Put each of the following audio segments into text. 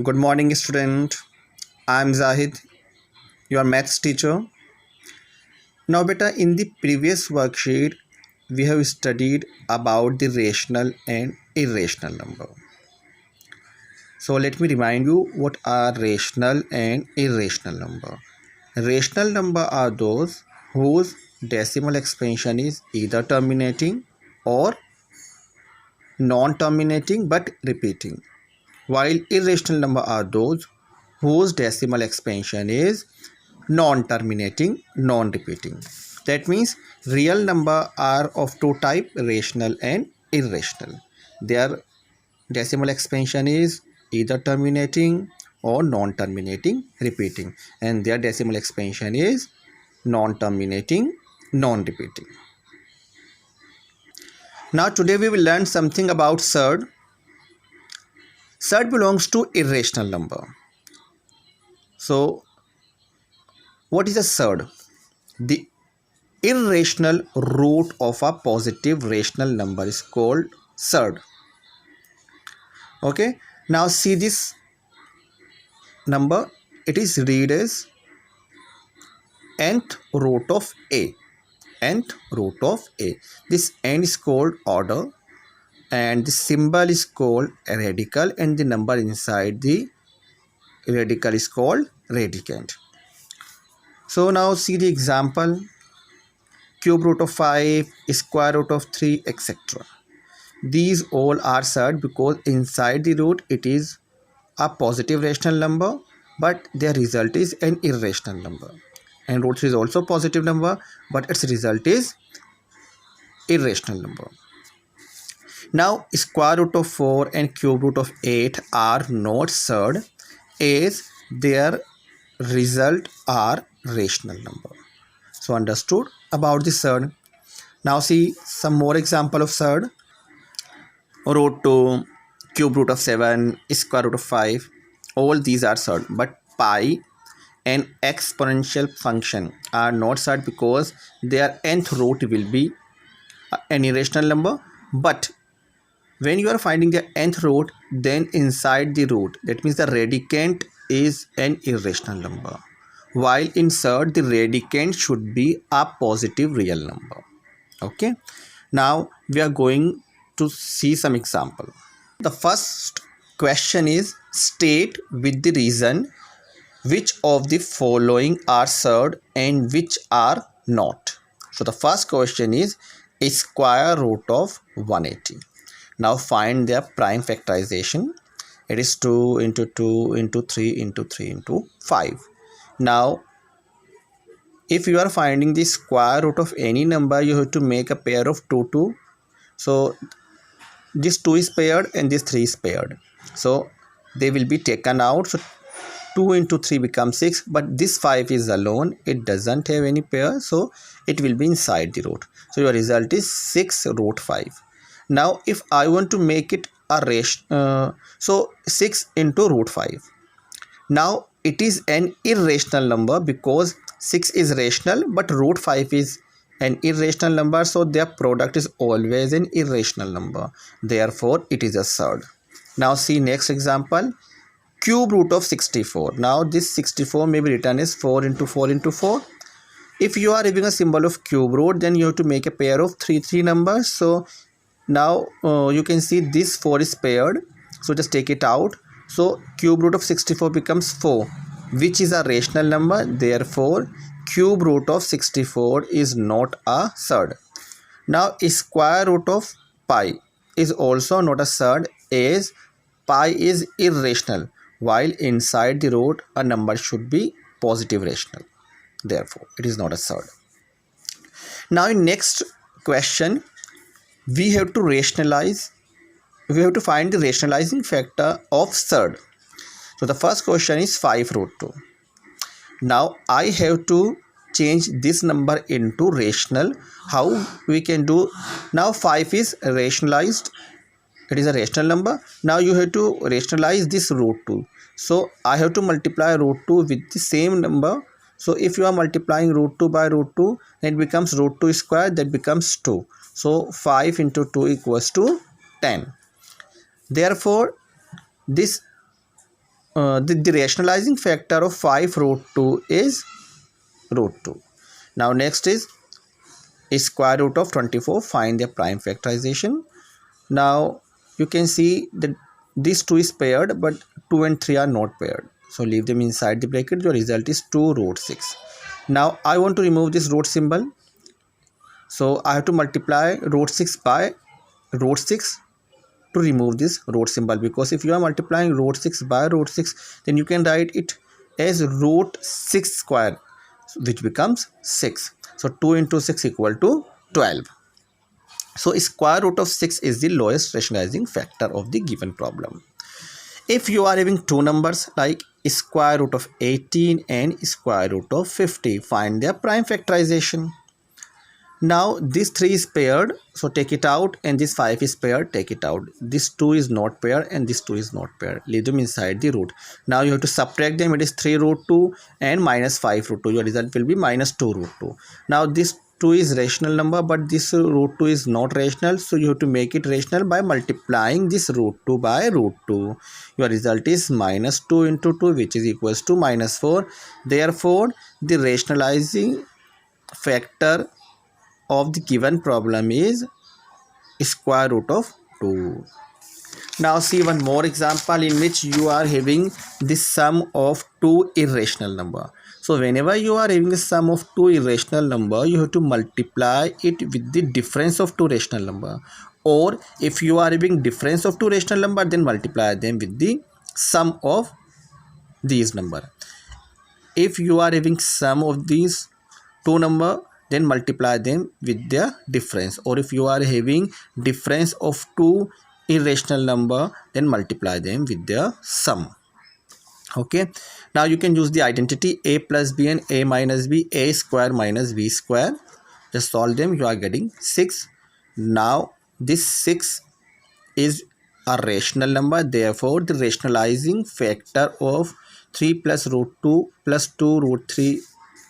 Good morning, student. I'm Zahid, your maths teacher. Now, beta, in the previous worksheet, we have studied about the rational and irrational number. So, let me remind you what are rational and irrational number. Rational number are those whose decimal expansion is either terminating or non-terminating but repeating, while irrational number are those whose decimal expansion is non-terminating, non-repeating. That means real number are of two type, rational and irrational. Their decimal expansion is either terminating or non-terminating, repeating, and their decimal expansion is non-terminating, non-repeating. Now today we will learn something about surd. Surd belongs to irrational number. So what is a surd? The irrational root of a positive rational number is called surd. Okay, now see this number, it is read as nth root of a. Nth root of a. This n is called order and the symbol is called a radical and the number inside the radical is called radicand. So now see the example: cube root of 5, square root of 3, etc. These all are surd because inside the root it is a positive rational number, but their result is an irrational number. And root 3 is also a positive number, but its result is irrational number. Now square root of 4 and cube root of 8 are not surd as their result are rational number. So understood about the surd. Now see some more example of surd. Root 2, cube root of 7, square root of 5, all these are surd, but pi and exponential function are not surd because their nth root will be an irrational number. But when you are finding the nth root, then inside the root, that means the radicand is an irrational number, while in surd the radicand should be a positive real number. Okay, now we are going to see some example. The first question is, state with the reason which of the following are surd and which are not. So the first question is a square root of 180. Now find their prime factorization. It is 2 into 2 into 3 into 3 into 5. Now if you are finding the square root of any number, you have to make a pair of 2. So this 2 is paired and this 3 is paired, so they will be taken out. So 2 into 3 becomes 6, but this 5 is alone, it doesn't have any pair, so it will be inside the root. So your result is 6 root 5. Now if I want to make it a ratio, so 6 into root 5. Now it is an irrational number because 6 is rational but root 5 is an irrational number, so their product is always an irrational number, therefore it is a surd. Now see next example, cube root of 64. Now this 64 may be written as 4 into 4 into 4. If you are having a symbol of cube root, then you have to make a pair of 3 numbers. So now you can see this 4 is paired, so just take it out. So cube root of 64 becomes 4, which is a rational number, therefore cube root of 64 is not a surd. Now square root of pi is also not a surd as pi is irrational, while inside the root a number should be positive rational, therefore it is not a surd. Now in next question we have to find the rationalizing factor of surd. So the first question is 5 root 2. Now I have to change this number into rational. How we can do? Now 5 is rationalized, it is a rational number. Now you have to rationalize this root 2. So I have to multiply root 2 with the same number. So if you are multiplying root 2 by root 2, then it becomes root 2 square, that becomes 2. So 5 into 2 equals to 10. Therefore this the rationalizing factor of 5 root 2 is root 2. Now next is square root of 24. Find their prime factorization. Now you can see that these 2 is paired, but 2 and 3 are not paired, so leave them inside the bracket. Your result is 2 root 6. Now I want to remove this root symbol, so I have to multiply root 6 by root 6 to remove this root symbol, because if you are multiplying root 6 by root 6, then you can write it as root 6 square, which becomes 6. So 2 into 6 equal to 12. So square root of 6 is the lowest rationalizing factor of the given problem. If you are having two numbers like square root of 18 and square root of 50, find their prime factorization. Now this 3 is paired, so take it out, and this 5 is paired, take it out. This 2 is not paired and this 2 is not paired, leave them inside the root. Now you have to subtract them. It is 3 root 2 and minus 5 root 2. Your result will be minus 2 root 2. Now this 2 is rational number, but this root 2 is not rational, so you have to make it rational by multiplying this root 2 by root 2. Your result is minus 2 into 2, which is equals to minus 4. Therefore the rationalizing factor of the given problem is square root of 2. Now see one more example in which you are having the sum of two irrational number. So whenever you are having a sum of two irrational number, you have to multiply it with the difference of two rational number. Or if you are having difference of two rational number, then multiply them with the sum of these number. If you are having sum of these two number, then multiply them with their difference. Or if you are having difference of two irrational number, then multiply them with their sum. Okay, now you can use the identity a plus b and a minus b, a square minus b square. Just solve them, you are getting 6. Now this 6 is a rational number, therefore the rationalizing factor of 3 plus root 2 plus 2 root 3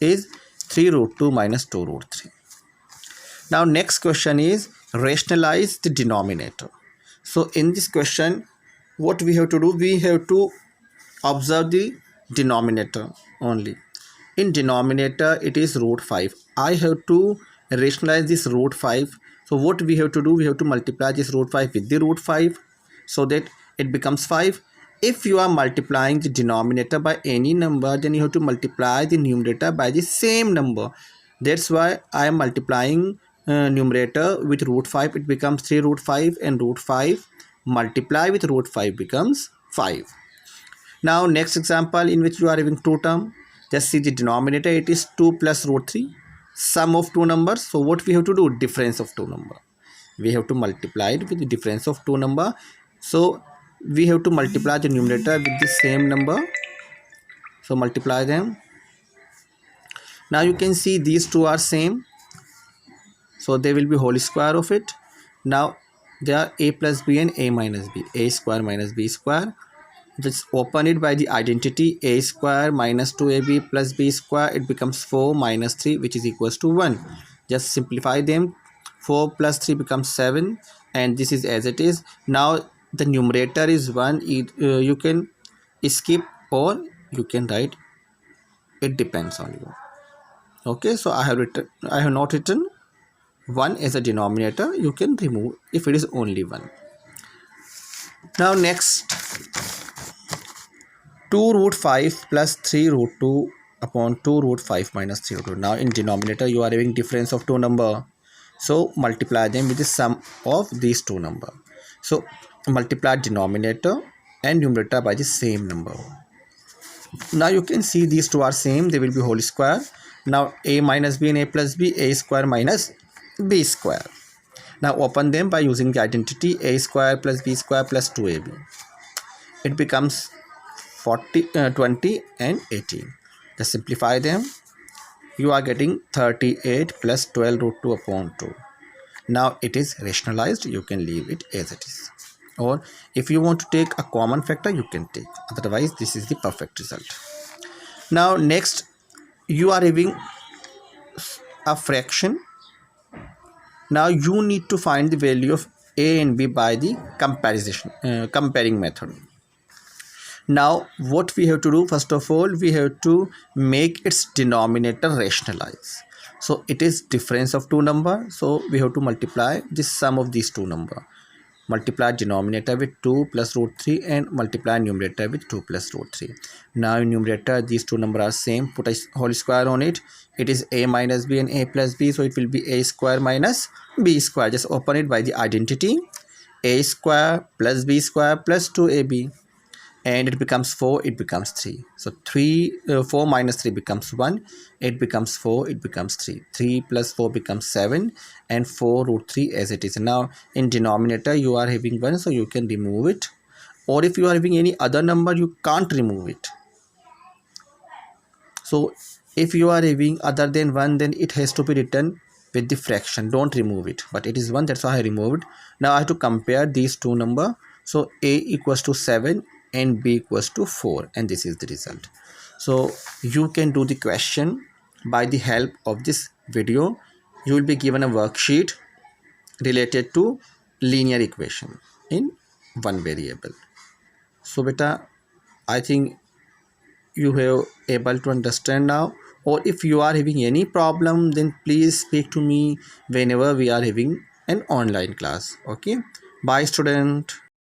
is 3 root 2 minus 2 root 3. Now next question is rationalize the denominator. So in this question, what we have to do, we have to observe the denominator only. In denominator it is root 5. I have to rationalize this root 5. So what we have to do, we have to multiply this root 5 with the root 5 so that it becomes 5. If you are multiplying the denominator by any number, then you have to multiply the numerator by the same number. That's why I am multiplying numerator with root 5. It becomes 3 root 5, and root 5 multiply with root 5 becomes 5. Now next example in which you are having two term. Just see the denominator, it is 2 plus root 3, sum of two numbers. So what we have to do, difference of two number. We have to multiply it with the difference of two number. So we have to multiply the numerator with the same number. So multiply them. Now you can see these two are same, so they will be whole square of it. Now they are a plus b and a minus b, a square minus b square. Just open it by the identity a square minus 2ab plus b square. It becomes 4 minus 3, which is equals to 1. Just simplify them. 4 plus 3 becomes 7, and this is as it is. Now the numerator is 1. You can skip or you can write, it depends on you. Okay, so I have not written 1 as a denominator. You can remove if it is only 1. Now next, 2 root 5 plus 3 root 2 upon 2 root 5 minus 3 root 2. Now in denominator you are having difference of two number, so multiply them with the sum of these two number. So multiply denominator and numerator by the same number. Now you can see these two are same, they will be whole square. Now a minus b and a plus b, a square minus b square. Now open them by using the identity a square plus b square plus 2ab. It becomes 20 and 18. Just simplify them. You are getting 38 plus 12 root 2 upon 2. Now it is rationalized. You can leave it as it is. Or if you want to take a common factor, you can take. Otherwise, this is the perfect result. Now next, you are having a fraction. Now you need to find the value of a and b by the comparing method. Now what we have to do, first of all we have to make its denominator rationalize. So it is difference of two number, so we have to multiply the sum of these two number. Multiply denominator with 2 plus root 3 and multiply numerator with 2 plus root 3. Now in numerator these two numbers are same, put a whole square on it. It is a minus b and a plus b, so it will be a square minus b square. Just open it by the identity, a square plus b square plus 2ab, and it becomes 4, it becomes 3. So 4 minus 3 becomes 1, it becomes 4, it becomes 3. 3 plus 4 becomes 7 and 4 root 3 as it is. Now in denominator you are having 1, so you can remove it, or if you are having any other number you can't remove it. So if you are having other than 1, then it has to be written with the fraction, don't remove it, but it is 1, that's why I removed. Now I have to compare these two number. So a equals to 7 and b equals to 4, and this is the result. So you can do the question by the help of this video. You will be given a worksheet related to linear equation in one variable. So beta, I think you have able to understand now, or if you are having any problem then please speak to me whenever we are having an online class. Okay, bye student.